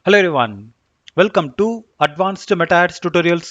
Hello everyone, welcome to Advanced Meta Ads Tutorials.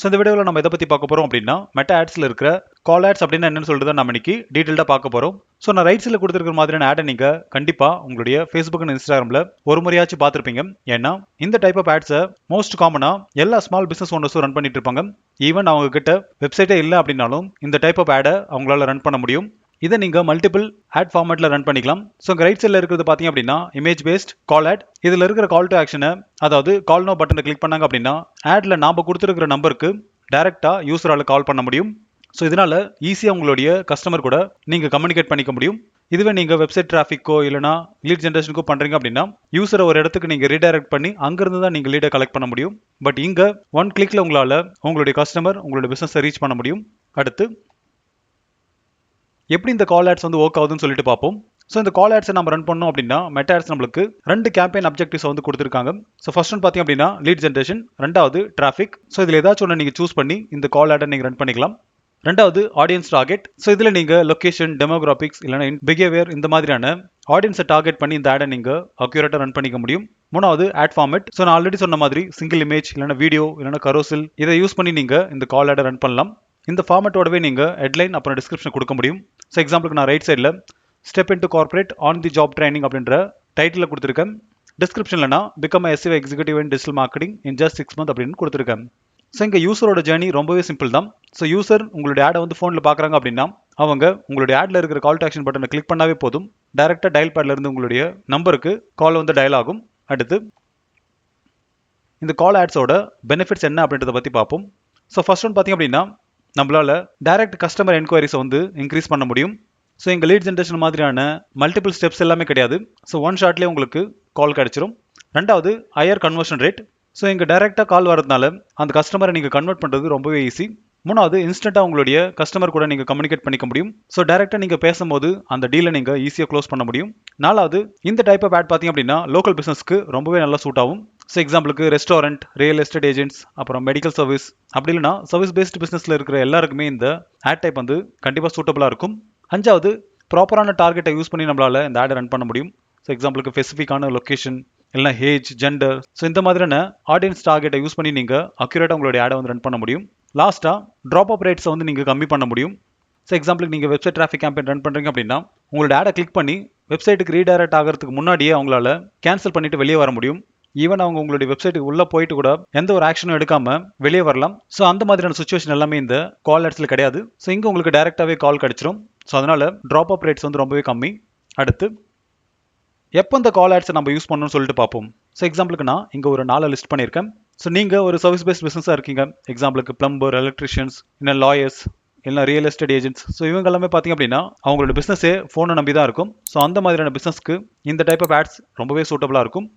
So இந்த வீடியோவில் நம்ம எதை பற்றி பார்க்க போகிறோம் அப்படின்னா மெட்டா ஆட்ஸில் இருக்கிற கால் ஆட்ஸ் அப்படின்னா என்னன்னு சொல்லிட்டு நம்ம இன்னைக்கு டீட்டெயிலாக பார்க்க போகிறோம். ஸோ நான் ரைட் சைடில் கொடுத்துருக்கிற மாதிரியான ஆடை நீங்கள் கண்டிப்பாக உங்களுடைய ஃபேஸ்புக் அண்ட் இன்ஸ்டாகிராமில் ஒரு முறையாச்சும் பார்த்துருப்பீங்க. ஏன்னா இந்த டைப் ஆஃப் ஆட்ஸை மோஸ்ட் காமனாக எல்லா ஸ்மால் பிஸ்னஸ் ஓனர்ஸும் ரன் பண்ணிட்டு இருப்பாங்க. ஈவன் அவங்க கிட்ட வெப்சைட்டே இல்லை அப்படின்னாலும் இந்த டைப் ஆஃப் ஆடை அவங்களால ரன் பண்ண முடியும். இதை நீங்க மல்டிபிள் ஆட் ஃபார்மேட்ல ரன் பண்ணிக்கலாம். ஸோ உங்க ரைட் சைடில் இருக்கிறது பார்த்தீங்க அப்படின்னா இமேஜ் பேஸ்ட் கால் ஆட். இதில் இருக்கிற கால் டு ஆக்ஷனை, அதாவது கால் நோ பட்டனை கிளிக் பண்ணாங்க அப்படின்னா ஆட்ல நாம கொடுத்துருக்கிற நம்பருக்கு டைரக்டா யூசரால கால் பண்ண முடியும். ஸோ இதனால ஈஸியாக உங்களுடைய கஸ்டமர் கூட நீங்க கம்யூனிகேட் பண்ணிக்க முடியும். இதுவே நீங்க வெப்சைட் டிராஃபிக்கோ இல்லைனா லீட் ஜென்ரேஷனுக்கோ பண்றீங்க அப்படின்னா யூசரை ஒரு இடத்துக்கு நீங்க ரீடைரக்ட் பண்ணி அங்கிருந்து தான் நீங்க லீடை கலெக்ட் பண்ண முடியும். பட் இங்க ஒன் கிளிக்ல உங்களால உங்களுடைய கஸ்டமர் உங்களுடைய பிசினஸை ரீச் பண்ண முடியும். அடுத்து எப்படி இந்த கால் ஆட்ஸ் வந்து ஒர்க் ஆகுதுன்னு சொல்லிட்டு பார்ப்போம். ஸோ இந்த கால் ஆட்ஸை நம்ம ரன் பண்ணோம் அப்படின்னா மெட்டா ஆட்ஸ் நம்மளுக்கு ரெண்டு கேம்பெயின் அப்ஜெக்டிவ்ஸ் வந்து கொடுத்துருக்காங்க. ஸோ ஃபர்ஸ்ட் ஒன் பார்த்தீங்க அப்படின்னா லீட் ஜென்ரேஷன், ரெண்டாவது டிராஃபிக். ஸோ இதில் ஏதாச்சும் ஒன்று நீங்கள் சூஸ் பண்ணி இந்த கால் ஆடை நீங்கள் ரன் பண்ணிக்கலாம். ரெண்டாவது ஆடியன்ஸ் டார்கெட். ஸோ இதில் நீங்கள் லொகேஷன், டெமோகிராபிக்ஸ் இல்லைனா பிஹேவியர் இந்த மாதிரியான ஆடியன்ஸை டார்கெட் பண்ணி இந்த ஆடை நீங்கள் அக்யூரேட்டாக ரன் பண்ணிக்க முடியும். மூணாவது ஆட் ஃபார்மேட். ஸோ நான் ஆல்ரெடி சொன்ன மாதிரி சிங்கிள் இமேஜ் இல்லைனா வீடியோ இல்லைனா கரோசில் இதை யூஸ் பண்ணி நீங்கள் இந்த கால் ஆடை ரன் பண்ணலாம். இந்த ஃபார்மேட்டோடவே நீங்கள் ஹெட்லைன் அப்புறம் டிஸ்கிரிப்ஷன் கொடுக்க முடியும். ஸோ எக்ஸாம்பிளுக்கு நான் ரைட் சைடில் step into corporate on the job training அப்படின்ற டைட்டில் கொடுத்துருக்கேன். டிஸ்கிரிப்ஷனில் நான் become SEO executive in digital marketing in just 6 months அப்படின்னு கொடுத்துருக்கேன். ஸோ இங்கே யூசரோட ஜேர்னி ரொம்பவே சிம்பிள் தான். ஸோ யூசர் உங்களுடைய ஆடை வந்து ஃபோனில் பார்க்குறாங்க அப்படின்னா அவங்க உங்களுடைய ஆடில் இருக்கிற கால் டு ஆக்ஷன் பட்டனை கிளிக் பண்ணாவே போதும், டைரெக்டாக டயல் பேட்ல இருந்து உங்களுடைய நம்பருக்கு கால் வந்து டயல் ஆகும். அடுத்து இந்த கால் ஆட்ஸோட பெனிஃபிட்ஸ் என்ன அப்படின்றத பற்றி பார்ப்போம். ஸோ ஃபர்ஸ்ட் ஒன் பார்த்தீங்க அப்படின்னா நம்மளால டைரக்ட் கஸ்டமர் என்கொயரிஸை வந்து இன்க்ரீஸ் பண்ண முடியும். ஸோ எங்கள் லீட் ஜென்ரேஷன் மாதிரியான மல்டிபிள் ஸ்டெப்ஸ் எல்லாமே கிடையாது. ஸோ ஒன் ஷாட்லேயே உங்களுக்கு கால் கிடைச்சிரும். ரெண்டாவது ஹையர் கன்வர்ஷன் ரேட். ஸோ எங்கள் டைரெக்டாக கால் வரதுனால அந்த கஸ்டமரை நீங்கள் கன்வெர்ட் பண்ணுறது ரொம்பவே ஈஸி. மூணாவது இன்ஸ்டண்ட்டாக உங்களுடைய கஸ்டமர் கூட நீங்கள் கம்யூனிகேட் பண்ணிக்க முடியும். ஸோ டைரெக்டாக நீங்கள் பேசும்போது அந்த டீலை நீங்கள் ஈஸியாக க்ளோஸ் பண்ண முடியும். நாலாவது இந்த டைப் ஆஃப் ஆட் பார்த்தீங்க அப்படின்னா லோக்கல் பிஸ்னஸ்க்கு ரொம்பவே நல்லா சூட் ஆகும். ஸோ எக்ஸாம்பிளுக்கு ரெஸ்டாரண்ட், ரியல் எஸ்டேட் ஏஜென்ட்ஸ், அப்புறம் மெடிக்கல் சர்வீஸ், அப்படி இல்லைனா சர்வீஸ் பேஸ்ட் பிஸ்னஸில் இருக்கிற எல்லாருக்குமே இந்த ஆட் டைப் வந்து கண்டிப்பாக சூட்டபுளாக இருக்கும். அஞ்சாவது ப்ராப்பரான டார்கெட்டை யூஸ் பண்ணி நம்மளால இந்த ஆடை ரன் பண்ண முடியும். ஸோ எக்ஸாம்பிளுக்கு ஸ்பெசிஃபிக்கான லொக்கேஷன் இல்லைனா ஏஜ், ஜெண்டர், ஸோ இந்த மாதிரியான ஆடியன்ஸ் டார்கெட்டை யூஸ் பண்ணி நீங்கள் அக்யூரேட்டாக உங்களுடைய ஆடை வந்து ரன் பண்ண முடியும். லாஸ்ட்டாக ட்ராப் அப் ரேட்ஸை வந்து நீங்கள் கம்மி பண்ண முடியும். ஸோ எக்ஸாம்பிளுக்கு நீங்கள் வெப்சைட் டிராஃபிக் கேம்பெயின் ரன் பண்ணுறீங்க அப்படின்னா உங்களோட ஆடை கிளிக் பண்ணி வெப்சைட்டுக்கு ரீடைரக்ட் ஆகிறதுக்கு முன்னாடியே அவங்களால கேன்சல் பண்ணிட்டு வெளியே வர முடியும். ஈவன் அவங்க உங்களுடைய வெப்சைட்டுக்கு உள்ள போயிட்டு கூட எந்த ஒரு ஆக்ஷனும் எடுக்காம வெளியே வரலாம். ஸோ அந்த மாதிரியான சுச்சுவேஷன் எல்லாமே இந்த கால் ஆட்ஸில் கிடையாது. ஸோ இங்கே உங்களுக்கு டைரெக்டாகவே கால் கிடைச்சிரும். ஸோ அதனால ட்ராப் அப் ரேட்ஸ் வந்து ரொம்பவே கம்மி. அடுத்து எப்போ இந்த கால் ஆட்ஸை நம்ம யூஸ் பண்ணணும்னு சொல்லிட்டு பார்ப்போம். ஸோ எக்ஸாம்பிளுக்கு நான் இங்கே ஒரு 4 லிஸ்ட் பண்ணியிருக்கேன். ஸோ நீங்கள் ஒரு சர்வீஸ் பேஸ்ட் பிஸ்னஸாக இருக்கீங்க. எக்ஸாம்பிளுக்கு பிளம்பர், எலக்ட்ரிஷியன்ஸ், இல்லை லாயர்ஸ், இல்லை ரியல் எஸ்டேட் ஏஜென்ட்ஸ். ஸோ இவங்க எல்லாமே பார்த்தீங்க அப்படின்னா அவங்களோட பிஸ்னஸே ஃபோனை நம்பி தான் இருக்கும். ஸோ அந்த மாதிரியான பிஸ்னஸ்க்கு இந்த டைப் ஆஃப் ஆட்ஸ் ரொம்பவே சூட்டபுளாக இருக்கும்.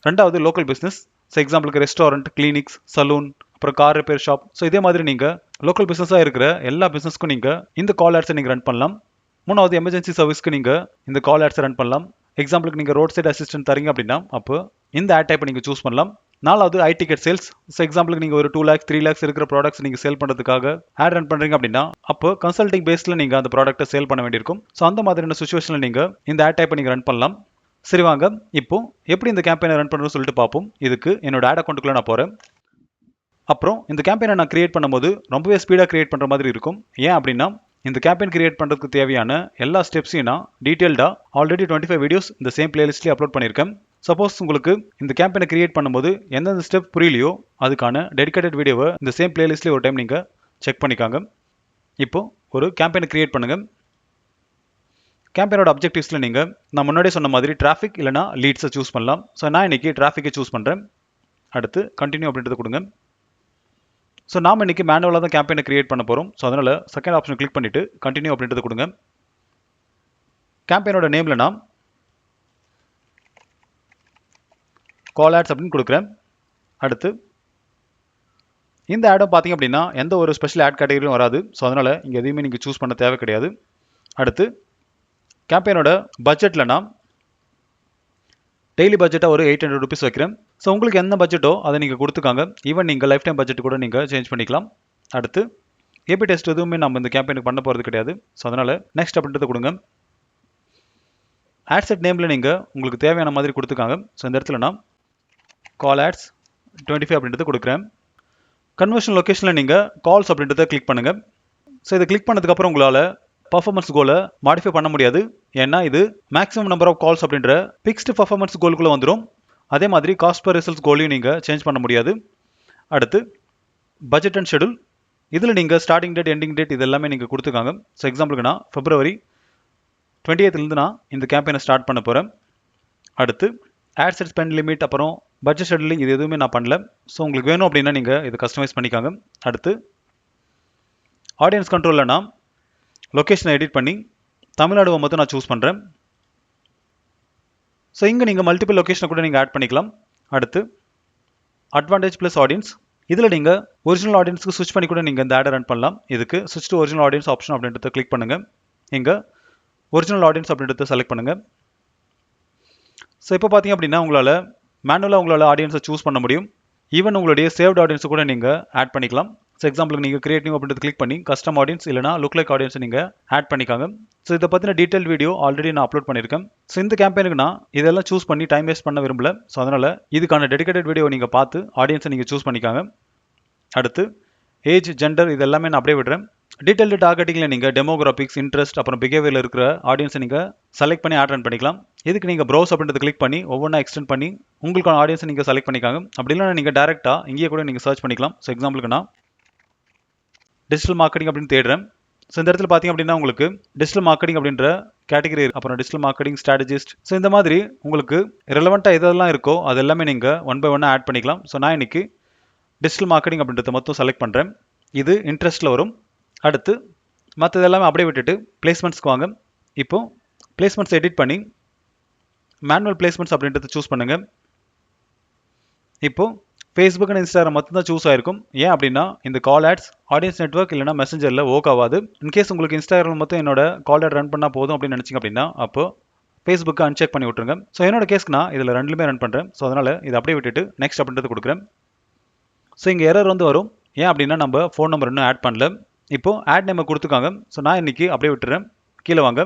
ரெண்டாவது லோக்கல் பிஸ்னஸ். ஸோ எக்ஸாம்பிளுக்கு ரெஸ்டாரண்ட், கிளினிக்ஸ், சலூன், அப்புறம் கார் ரிப்பேர் ஷாப். ஸோ இதே மாதிரி நீங்கள் லோக்கல் பிஸ்னஸாக இருக்கிற எல்லா பிஸ்னஸ்க்கும் நீங்கள் இந்த கால் ஆட்ஸை நீங்கள் ரன் பண்ணலாம். மூணாவது எமர்ஜென்சி சர்வீஸ்க்கு நீங்கள் இந்த கால் ஆட்ஸை ரன் பண்ணலாம். எக்ஸாம்பிளுக்கு நீங்கள் ரோட் சைட் அசிஸ்டன்ட் தரீங்க அப்படின்னா அப்போ இந்த ஆட் டைப்பை நீங்கள் சூஸ் பண்ணலாம். நாலாவது ஐ டிக்கெட் சேல்ஸ். ஸோ எக்ஸாம்பிளுக்கு நீங்கள் ஒரு 2 lakhs 3 lakhs இருக்கிற ப்ராடக்ட்ஸ் நீங்கள் சேல் பண்ணுறதுக்காக ஆட் ரன் பண்ணுறீங்க அப்படின்னா அப்போ கன்சல்டிங் பேஸில் நீங்கள் அந்த ப்ராடக்ட்டை சேல் பண்ண வேண்டியிருக்கும். ஸோ அந்த மாதிரியான சுச்சுவேஷனில் நீங்கள் இந்த ஆட் டைப்பை நீங்கள் ரன் பண்ணலாம். சரி வாங்க இப்போ எப்படி இந்த கேம்பெயினை ரன் பண்ணுறதுன்னு சொல்லிட்டு பார்ப்போம். இதுக்கு என்னோட ஆட் அக்கௌண்ட்டுக்குள்ள நான் போகிறேன். அப்புறம் இந்த கேம்பெயினை நான் கிரியேட் பண்ணும்போது ரொம்பவே ஸ்பீடாக கிரியேட் பண்ணுற மாதிரி இருக்கும். ஏன் அப்படின்னா இந்த கேம்பெயின் கிரியேட் பண்ணுறதுக்கு தேவையான எல்லா ஸ்டெப்ஸையும் நான் டீட்டெயில்டாக ஆல்ரெடி 25 வீடியோஸ் இந்த சேம் பிளேலிஸ்ட்லேயே அப்லோட் பண்ணியிருக்கேன். சப்போஸ் உங்களுக்கு இந்த கேம்பெயினை கிரியேட் பண்ணும்போது எந்தெந்த ஸ்டெப் புரியலையோ அதுக்கான டெடிகேட்டட் வீடியோவை இந்த சேம் பிளேலிஸ்ட்லேயே ஒரு டைம் நீங்கள் செக் பண்ணிக்காங்க. இப்போ ஒரு கேம்பெயினை கிரியேட் பண்ணுங்கள். கேம்பெயினோட அப்ஜெக்டிவ்ஸில் நீங்கள் நான் முன்னாடியே சொன்ன மாதிரி டிராஃபிக் இல்லைனா லீட்ஸை சூஸ் பண்ணலாம். ஸோ நான் இன்னைக்கு டிராஃபிக்கை சூஸ் பண்ணுறேன். அடுத்து கண்டினியூ அப்படின்றத கொடுங்க. ஸோ நாம் இன்னைக்கு மேனுவலாக தான் கேம்பெயினை கிரியேட் பண்ண போகிறோம். ஸோ அதனால் செகண்ட் ஆப்ஷன் கிளிக் பண்ணிவிட்டு கண்டினியூ அப்படின்றத கொடுங்க. கேம்பெயினோட நேமில் நான் கால் ஆட்ஸ் அப்படின்னு கொடுக்குறேன். அடுத்து இந்த ஆடும் பார்த்தீங்க அப்படின்னா எந்த ஒரு ஸ்பெஷல் ஆட் கேட்டகரியும் வராது. ஸோ அதனால் இங்கே எதையுமே நீங்கள் சூஸ் பண்ண தேவை கிடையாது. அடுத்து கேம்பெயினோட பட்ஜெட்டில் நான் டெய்லி பட்ஜெட்டாக ஒரு 800 rupees வைக்கிறேன். ஸோ உங்களுக்கு என்ன பட்ஜெட்டோ அதை நீங்கள் கொடுத்துக்காங்க. ஈவன் நீங்கள் லைஃப் டைம் பட்ஜெட் கூட நீங்கள் சேஞ்ச் பண்ணிக்கலாம். அடுத்து ஏபி டெஸ்ட் எதுவுமே நம்ம இந்த கேம்பெயினுக்கு பண்ண போகிறது கிடையாது. ஸோ அதனால் நெக்ஸ்ட் அப்படின்றத கொடுங்க. ஆட் செட் நேமில் நீங்கள் உங்களுக்கு தேவையான மாதிரி கொடுத்துக்காங்க. ஸோ இந்த இடத்துல நான் கால் ஆட்ஸ் 25 அப்படின்றது கொடுக்குறேன். கன்வர்ஷன் லொக்கேஷனில் நீங்கள் கால்ஸ் அப்படின்றத கிளிக் பண்ணுங்கள். ஸோ இதை கிளிக் பண்ணதுக்கப்புறம் உங்களால் பர்ஃபார்மன்ஸ் கோலை மாடிஃபை பண்ண முடியாது. ஏன்னா இது மேக்ஸிமம் நம்பர் ஆஃப் கால்ஸ் அப்படின்ற ஃபிக்ஸ்டு பர்ஃபார்மன்ஸ் கோலுக்குள்ளே வந்துடும். அதே மாதிரி காஸ்ட் பர் ரிசல்ட்ஸ் கோலையும் நீங்கள் சேஞ்ச் பண்ண முடியாது. அடுத்து பட்ஜெட் அண்ட் ஷெடியூல். இதில் நீங்கள் ஸ்டார்டிங் டேட் எண்டிங் டேட் இது எல்லாமே நீங்கள் கொடுத்துக்காங்க. ஸோ எக்ஸாம்பிளுக்கு நான் February 28th நான் இந்த கேம்பெயினை ஸ்டார்ட் பண்ண போகிறேன். அடுத்து ஆட் செட் ஸ்பெண்ட் லிமிட், அப்புறம் பட்ஜெட் ஷெடியூலிங் இது எதுவுமே நான் பண்ணல. ஸோ உங்களுக்கு வேணும் அப்படின்னா நீங்கள் இதை கஸ்டமைஸ் பண்ணிக்காங்க. அடுத்து ஆடியன்ஸ் கண்ட்ரோலில் நான் லொக்கேஷனை எடிட் பண்ணி தமிழ்நாடு மட்டும் நான் சூஸ் பண்ணுறேன். ஸோ இங்கே நீங்கள் மல்டிபிள் லொக்கேஷனை கூட நீங்கள் ஆட் பண்ணிக்கலாம். அடுத்து அட்வான்டேஜ் ப்ளஸ் ஆடியன்ஸ். இதில் நீங்கள் ஒரிஜினல் ஆடியன்ஸ்க்கு ஸ்விட்ச் பண்ணி கூட நீங்கள் இந்த ஆடை ரன் பண்ணலாம். இதுக்கு ஸ்விட்ச் டு ஒரிஜினல் ஆடியன்ஸ் ஆப்ஷன் அப்படின்றத கிளிக் பண்ணுங்கள். இங்கே ஒரிஜினல் ஆடியன்ஸ் அப்படின்றத செலக்ட் பண்ணுங்கள். ஸோ இப்போ பார்த்தீங்க அப்படின்னா உங்களால் மேனுவலாக உங்களால் ஆடியன்ஸை சூஸ் பண்ண முடியும். ஈவன் உங்களுடைய சேவ்ட் ஆடியன்ஸை கூட நீங்கள் ஆட் பண்ணிக்கலாம். ஸோ எக்ஸாம்பிளுக்கு நீங்கள் கிரியேட் நியூ அப்படின்றது கிளிக் பண்ணி கஸ்டம் ஆடியன்ஸ் இல்லைனா லுக் லைக் ஆடியன்ஸை நீங்கள் ஆட் பண்ணிக்காங்க. ஸோ இதை பற்றின டீட்டெயில் வீடியோ ஆல்ரெடி நான் அப்லோட் பண்ணியிருக்கேன். ஸோ இந்த கேம்பெயினுக்கு நான் இதெல்லாம் சூஸ் பண்ணி டைம் வேஸ்ட் பண்ண விரும்பல. ஸோ அதனால் இதுக்கான டெடிகேட்டட் வீடியோ நீங்கள் பார்த்து ஆடியன்ஸை நீங்கள் சூஸ் பண்ணிக்காங்க. அடுத்து ஏஜ், ஜெண்டர் இது எல்லாமே நான் அப்படியே விடுறேன். டீட்டெயில்டு டார்கெட்டிங்கில் நீங்கள் டெமோகிராபிக்ஸ், இன்ட்ரெஸ்ட், அப்புறம் பிஹேவியரில் இருக்கிற ஆடியன்ஸை நீங்கள் செலக்ட் பண்ணி ஆட் ரன் பண்ணிக்கலாம். இதுக்கு நீங்கள் ப்ரௌஸ் அப்படின்றத கிளிக் பண்ணி ஒவ்வொன்றா எக்ஸ்டெண்ட் பண்ணி உங்களுக்கான ஆடியன்ஸை நீங்கள் செலக்ட் பண்ணிக்காங்க. அப்படி இல்லைனா நீங்கள் டேரெக்டாக இங்கேயே கூட நீங்கள் சர்ச் பண்ணிக்கலாம். ஸோ எக்ஸாம்பிளுக்கு நான் டிஜிட்டல் மார்க்கெட்டிங் அப்படின்னு தேடுறேன். ஸோ இந்த இடத்துல பார்த்தீங்க அப்படின்னா உங்களுக்கு டிஜிட்டல் மார்க்கெட்டிங் அப்படின்ற கேட்டகரி, அப்புறம் டிஜிட்டல் மார்க்கெட்டிங் ஸ்ட்ராட்டஜிஸ்ட், ஸோ இந்த மாதிரி உங்களுக்கு ரெலவெண்ட்டாக எதெல்லாம் இருக்கோ அது எல்லாமே நீங்கள் ஒன் பை ஒன்னாக ஆட் பண்ணிக்கலாம். ஸோ நான் இன்னைக்கு டிஜிட்டல் மார்க்கெட்டிங் அப்படின்றத மட்டும் செலக்ட் பண்ணுறேன். இது இன்ட்ரெஸ்ட்டில் வரும். அடுத்து மற்றது எல்லாமே அப்படியே விட்டுட்டு பிளேஸ்மெண்ட்ஸ்க்கு வாங்க. இப்போது பிளேஸ்மெண்ட்ஸ் எடிட் பண்ணி மேனுவல் பிளேஸ்மெண்ட்ஸ் அப்படின்றத சூஸ் பண்ணுங்கள். இப்போது ஃபேஸ்புக் அண்ட் இன்ஸ்டாகிராம் மட்டும் தான் சூஸ் ஆயிருக்கும். ஏன் அப்படின்னா இந்த கால் ஆட்ஸ் ஆடியன்ஸ் நெட்வொர்க் இல்லைனா மெசஞ்சரில் ஒர்க் ஆகாது. இன்கேஸ் உங்களுக்கு இன்ஸ்டாகிராம் மட்டும் என்னோட கால் ஆட் ரன் பண்ணால் போதும் அப்படின்னு நினச்சிங்க அப்படின்னா அப்போ ஃபேஸ்புக்கை அன்செக் பண்ணி விட்டுருங்க. ஸோ என்னோட கேஸ்க்கு நான் இதில் ரெண்டுமே ரன் பண்ணுறேன். ஸோ அதனால் இதை அப்படியே விட்டுட்டு நெக்ஸ்ட் அப்படின்றது கொடுக்குறேன். ஸோ இங்கே எரர் வந்து வரும். ஏன் அப்படின்னா நம்ம ஃபோன் நம்பர் இன்னும் ஆட் பண்ணல. இப்போது ஆட் நேமை கொடுத்துக்காங்க. ஸோ நான் இன்றைக்கி அப்படியே விட்டுறேன். கீழே வாங்க.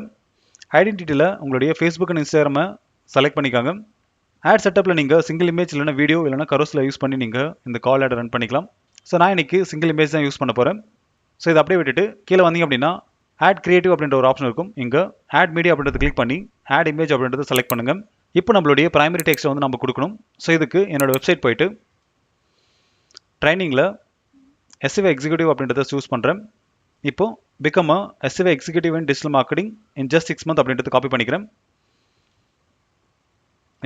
ஐடென்டிட்டியில் உங்களுடைய ஃபேஸ்புக் அண்ட் இன்ஸ்டாகிராமை செலக்ட் பண்ணிக்காங்க. ஆட் செட்டப்பில் நீங்கள் சிங்கிள் இமேஜ் இல்லைனா வீடியோ இல்லைனா கரோஸில் யூஸ் பண்ணி நீங்கள் இந்த கால் ஆட் ரன் பண்ணிக்கலாம். ஸோ நான் இன்றைக்கி சிங்கிள் இமேஜ் தான் யூஸ் பண்ண போகிறேன். ஸோ இதை அப்படியே விட்டுட்டு கீழே வந்தீங்க அப்படின்னா ஆட் கிரியேட்டிவ் அப்படின்ற ஒரு ஆப்ஷன் இருக்கும். இங்கே ஆட் மீடியா அப்படின்றத கிளிக் பண்ணி ஆட் இமேஜ் அப்படின்றத செலக்ட் பண்ணுங்கள். இப்போ நம்மளுடைய பிரைமரி டெக்ஸ்ட்டை வந்து நம்ம கொடுக்கணும். ஸோ இதுக்கு என்னோட வெப்சைட் போயிட்டு ட்ரைனிங்கில் SEO எக்ஸிக்யூட்டிவ் அப்படின்றத சூஸ் பண்ணுறேன். இப்போது become SEO executive in digital marketing in just 6 months அப்படின்றத காப்பி பண்ணிக்கிறேன்.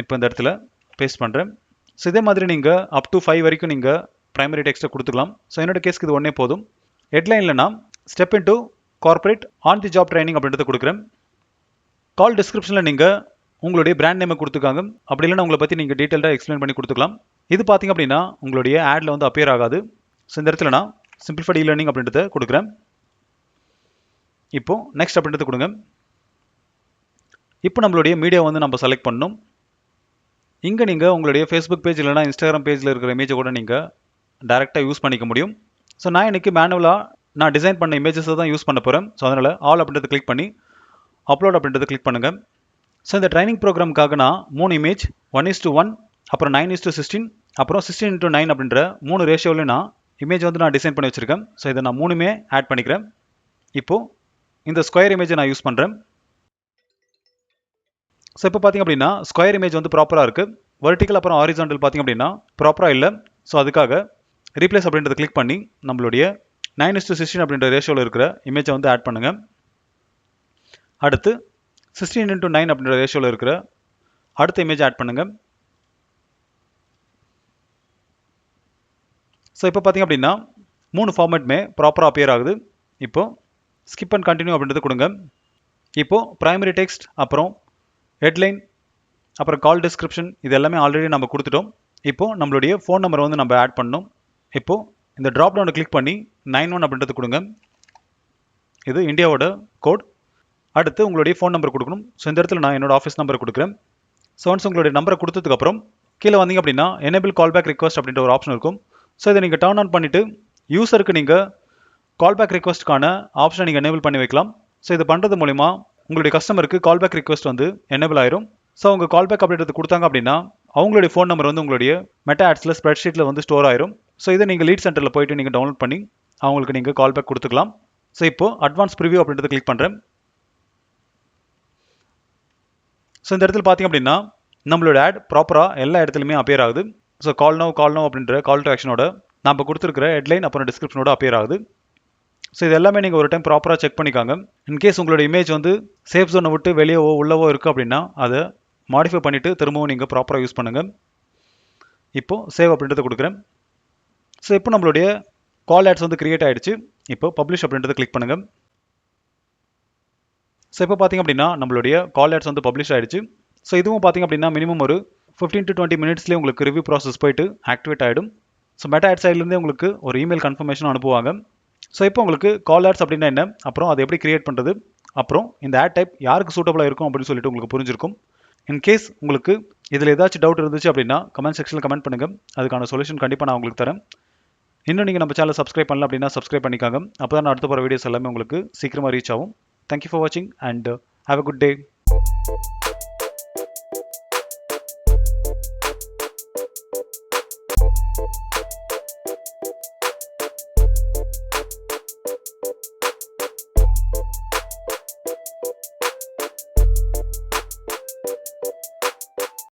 இப்போ இந்த இடத்துல பேஸ்ட் பண்ணுறேன். ஸோ இதே மாதிரி நீங்கள் அப் டு 5 வரைக்கும் நீங்கள் பிரைமரி டெக்ஸ்ட்டை கொடுத்துக்கலாம். ஸோ என்னோட கேஸ்க்கு இது ஒன்றே போதும். ஹெட்லைனில் நான் step into corporate on the job training அப்படின்றத கொடுக்குறேன். கால் டிஸ்கிரிப்ஷனில் நீங்கள் உங்களுடைய பிராண்ட் நேமை கொடுத்துக்காங்க. அப்படி இல்லைன்னா உங்களை பற்றி நீங்கள் டீட்டெயிலாக எக்ஸ்பிளைன் பண்ணி கொடுத்துக்கலாம். இது பார்த்தீங்க அப்படின்னா உங்களுடைய ஆடில் வந்து அப்பியர் ஆகாது. ஸோ இந்த இடத்துல நான் சிம்பிளிஃபைட் இ-லேர்னிங் அப்படின்றத கொடுக்குறேன். இப்போது நெக்ஸ்ட் அப்படின்றத கொடுங்க. இப்போ நம்மளுடைய மீடியா வந்து நம்ம செலக்ட் பண்ணணும். இங்கே நீங்கள் உங்களுடைய ஃபேஸ்புக் பேஜ் இல்லைனா இன்ஸ்டாகிராம் பேஜில் இருக்கிற இமேஜை கூட நீங்கள் டேரெக்டாக யூஸ் பண்ணிக்க முடியும். ஸோ நான் இன்றைக்கி மேனுவலாக நான் டிசைன் பண்ண இமேஜஸை தான் யூஸ் பண்ண போகிறேன். ஸோ அதனால் ஆல் அப்படின்றத கிளிக் பண்ணி அப்லோட் அப்படின்றத கிளிக் பண்ணுங்கள். ஸோ இந்த ட்ரைனிங் ப்ரோக்ராமுக்காக நான் 3 இமேஜ் 1:1 அப்புறம் 9:16 அப்புறம் 16:9 அப்படின்ற 3 ரேஷியோவில் நான் இமேஜ் வந்து நான் டிசைன் பண்ணி வச்சுருக்கேன். ஸோ இதை நான் 3மே ஆட் பண்ணிக்கிறேன். இப்போது இந்த ஸ்கொயர் இமேஜை நான் யூஸ் பண்ணுறேன். ஸோ இப்போ பார்த்திங்க அப்படின்னா ஸ்கொயர் இமேஜ் வந்து ப்ராப்பராக இருக்குது. வெர்டிக்கல் அப்புறம் ஹாரிசான்டல் பார்த்திங்க அப்படின்னா ப்ராப்பராக இல்லை. ஸோ அதுக்காக ரீப்ளேஸ் அப்படின்றத கிளிக் பண்ணி நம்மளுடைய 9:16 அப்படின்ற ரேஷியோவில் இருக்கிற இமேஜை வந்து ஆட் பண்ணுங்கள். அடுத்து 16:9 அப்படின்ற ரேஷியோவில் இருக்கிற அடுத்த இமேஜ் ஆட் பண்ணுங்கள். ஸோ இப்போ பார்த்திங்க அப்படின்னா 3 ஃபார்மேட்டுமே ப்ராப்பராக அப்பியர் ஆகுது. இப்போது ஸ்கிப் அண்ட் கண்டினியூ அப்படின்றது கொடுங்க. இப்போது ப்ரைமரி டெக்ஸ்ட் அப்புறம் ஹெட்லைன் அப்புறம் கால் டிஸ்கிரிப்ஷன் இது எல்லாமே ஆல்ரெடி நம்ம கொடுத்துட்டோம். இப்போது நம்மளுடைய ஃபோன் நம்பரை வந்து நம்ம ஆட் பண்ணணும். இப்போது இந்த ட்ராப் டவுனை கிளிக் பண்ணி 91 அப்படின்றது கொடுங்க. இது இந்தியாவோட கோட். அடுத்து உங்களுடைய ஃபோன் நம்பர் கொடுக்கணும். ஸோ இந்த இடத்துல நான் என்னோட ஆஃபீஸ் நம்பர் கொடுக்குறேன். ஸோ ஒன்ஸ் உங்களுடைய நம்பரை கொடுத்ததுக்கப்புறம் கீழே வந்தீங்க அப்படின்னா எனேபிள் கால்பேக் ரிக்வஸ்ட் அப்படின்ற ஒரு ஆப்ஷன் இருக்கும். ஸோ இதை நீங்கள் டர்ன் ஆன் பண்ணிவிட்டு யூசருக்கு நீங்கள் கால்பேக் ரிக்வஸ்ட்டுக்கான ஆப்ஷனை நீங்கள் எனேபிள் பண்ணி வைக்கலாம். ஸோ இது பண்ணுறது மூலிமா உங்களுடைய கஸ்டமருக்கு கால்பேக் ரிக்வஸ்ட் வந்து எனேபிள் ஆயிரும். ஸோ அவங்க கால்பேக் அப்டேட் கொடுத்தாங்க அப்படின்னா அவங்களுடைய ஃபோன் நம்பர் வந்து உங்களுடைய மெட்டா ஆட்ஸில் ஸ்ப்ரெட்ஷீட்டில் வந்து ஸ்டோர் ஆயிரும். ஸோ இதை நீங்கள் லீட் சென்டரில் போயிட்டு நீங்கள் டவுன்லோட் பண்ணி அவங்களுக்கு நீங்கள் கால்பேக் கொடுத்துக்கலாம். ஸோ இப்போ அட்வான்ஸ் ப்ரிவியூ அப்படின்றத கிளிக் பண்ணுறேன். ஸோ இந்த இடத்துல பார்த்தீங்க அப்படின்னா நம்மளோட ஆட் ப்ராப்பராக எல்லா இடத்துலையுமே அப்பியர் ஆகுது. ஸோ கால் நவ் அப்படின்ற கால் டு ஆக்ஷனோட நம்ம கொடுத்துருக்கிற ஹெட்லைன் அப்புறம் டிஸ்கிரிப்ஷனோட அப்பியர் ஆகுது. ஸோ இது எல்லாமே நீங்கள் ஒரு டைம் ப்ராப்பராக செக் பண்ணிக்காங்க. இன்கேஸ் உங்களோட இமேஜ் வந்து சேஃப் ஜோனை விட்டு வெளியவோ உள்ளவோ இருக்குது அப்படின்னா அதை மாடிஃபை பண்ணிவிட்டு திரும்பவும் நீங்கள் ப்ராப்பராக யூஸ் பண்ணுங்கள். இப்போது சேவ் அப்படின்றத கொடுக்குறேன். ஸோ இப்போ நம்மளுடைய கால் ஆட்ஸ் வந்து கிரியேட் ஆகிடுச்சு. இப்போ பப்ளிஷ் அப்படின்றத கிளிக் பண்ணுங்கள். ஸோ இப்போ பார்த்தீங்க அப்படின்னா நம்மளுடைய கால் ஆட்ஸ் வந்து பப்ளிஷ் ஆகிடுச்சு. ஸோ இதுவும் பார்த்தீங்க அப்படின்னா மினிமம் ஒரு 15 to 20 மினிட்ஸ்லேயே உங்களுக்கு ரிவ்யூ ப்ராசஸ் போயிட்டு ஆக்டிவேட் ஆகிடும். ஸோ மெட்டா ஆட் சைட்லேருந்தே உங்களுக்கு ஒரு இமெயில் கன்ஃபர்மேஷன் அனுப்புவாங்க. ஸோ இப்போ உங்களுக்கு கால் ஆட்ஸ் அப்படின்னா என்ன, அப்புறம் அதை எப்படி கிரியேட் பண்ணுறது, அப்புறம் இந்த ஆட் டைப் யாருக்கு சூட்டபுளாக இருக்கும் அப்படின்னு சொல்லிட்டு உங்களுக்கு புரிஞ்சிருக்கும். இன்கேஸ் உங்களுக்கு இதில் ஏதாச்சும் டவுட் இருந்துச்சு அப்படின்னா கமெண்ட் செக்ஷனில் கமெண்ட் பண்ணுங்கள். அதுக்கான சொல்யூஷன் கண்டிப்பாக நான் உங்களுக்கு தரேன். இன்னும் நீங்கள் நம்ம சேனல் சப்ஸ்கிரைப் பண்ணல அப்படின்னா சப்ஸ்கிரைப் பண்ணிக்காங்க. அப்போ தான் நான் அடுத்த போகிற வீடியோஸ் எல்லாமே உங்களுக்கு சீக்கிரமாக ரீச் ஆகும். தேங்க்யூ ஃபார் வாட்சிங் and have a good day.